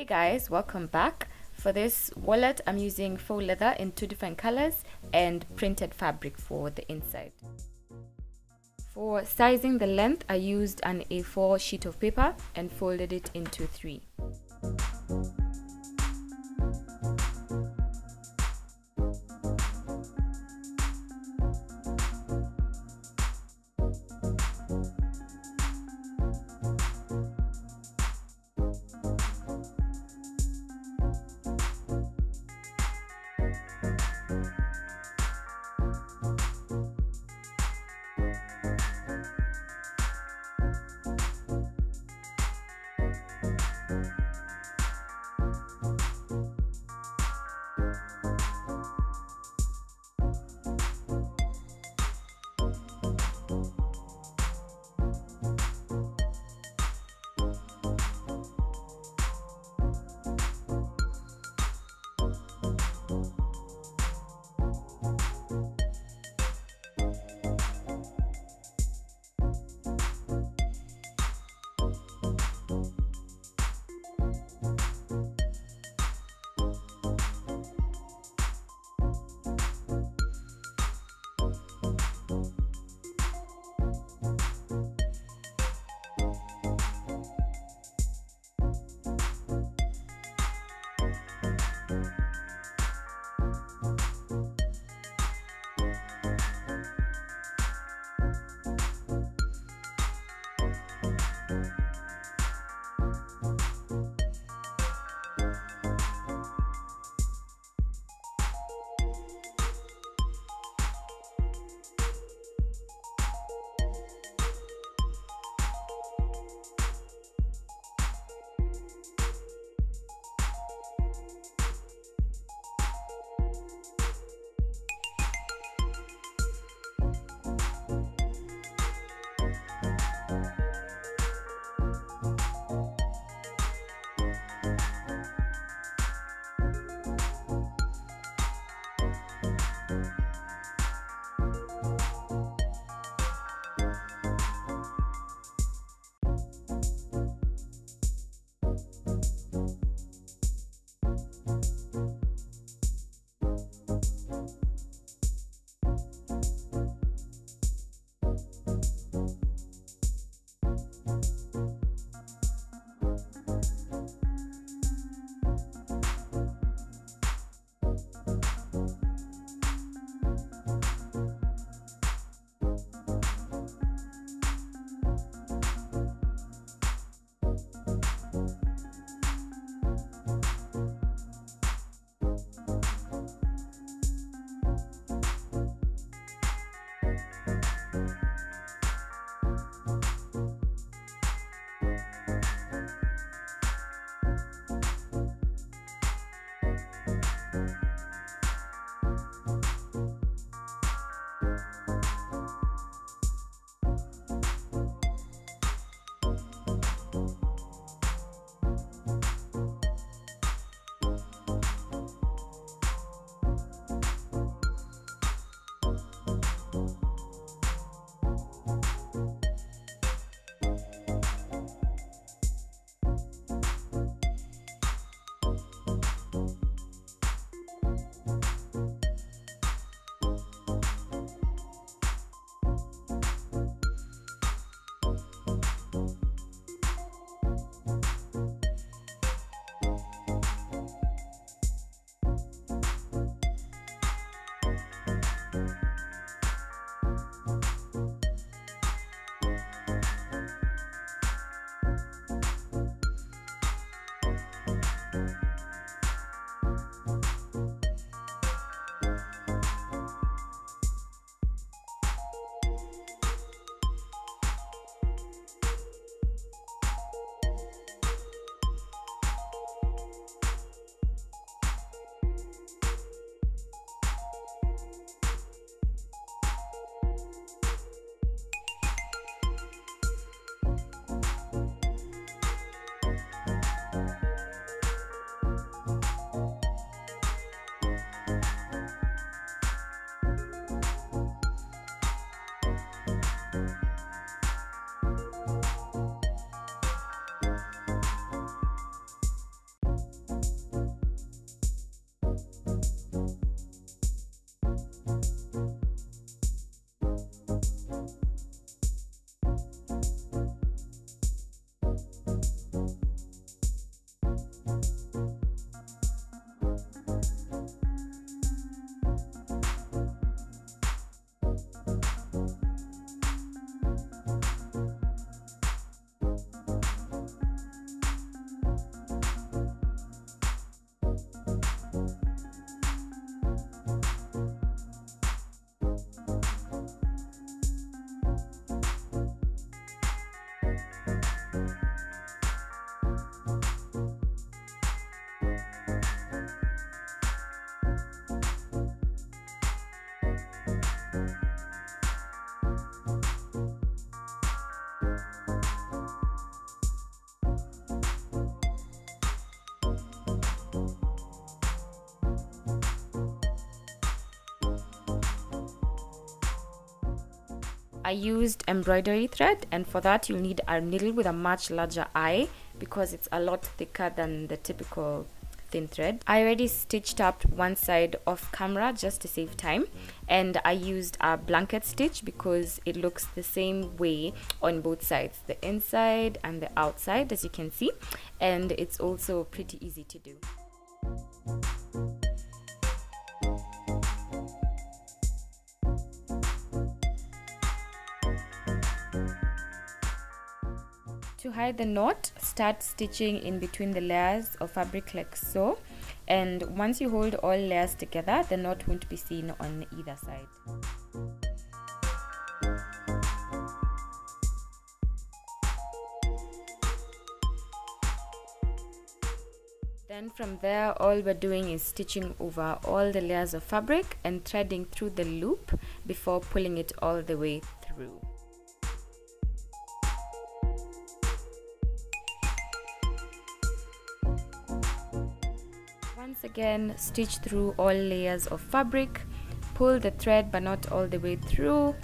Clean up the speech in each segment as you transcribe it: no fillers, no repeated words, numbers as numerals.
Hey guys, welcome back. For this wallet, I'm using faux leather in 2 different colors and printed fabric for the inside. For sizing the length, I used an A4 sheet of paper and folded it into 3. I used embroidery thread, and for that you'll need a needle with a much larger eye because it's a lot thicker than the typical thin thread. I already stitched up one side off camera just to save time, and I used a blanket stitch because it looks the same way on both sides, the inside and the outside, as you can see, and it's also pretty easy to do. To hide the knot, start stitching in between the layers of fabric like so, and once you hold all layers together, the knot won't be seen on either side. Then from there, all we're doing is stitching over all the layers of fabric and threading through the loop before pulling it all the way through. Once again, stitch through all layers of fabric, pull the thread but not all the way through,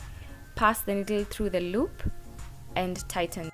pass the needle through the loop and tighten.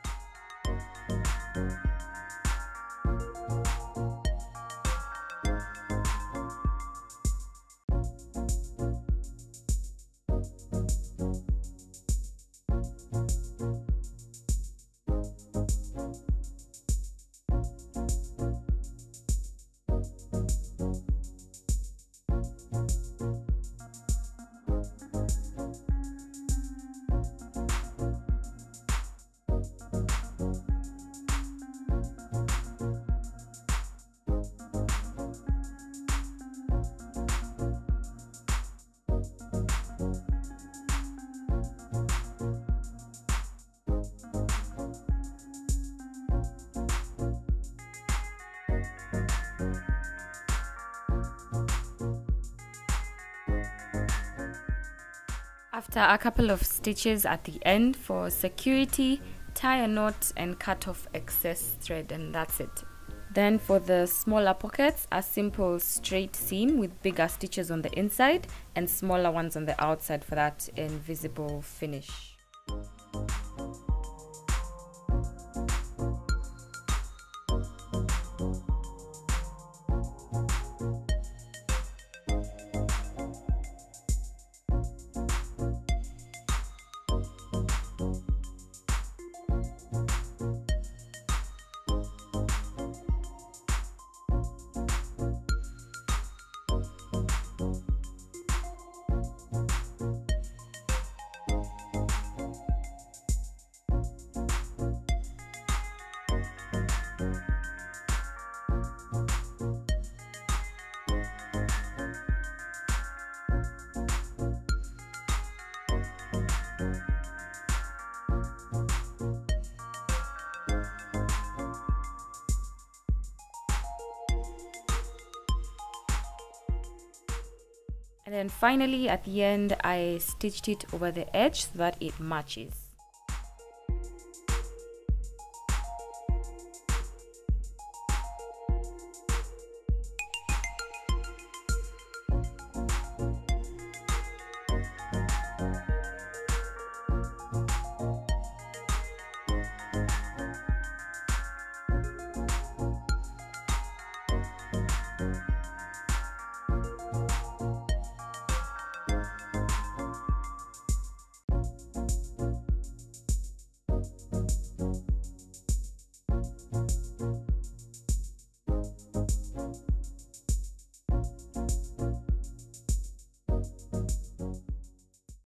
After a couple of stitches at the end for security, tie a knot and cut off excess thread, and that's it. Then for the smaller pockets, a simple straight seam with bigger stitches on the inside and smaller ones on the outside for that invisible finish. And then finally at the end I stitched it over the edge so that it matches.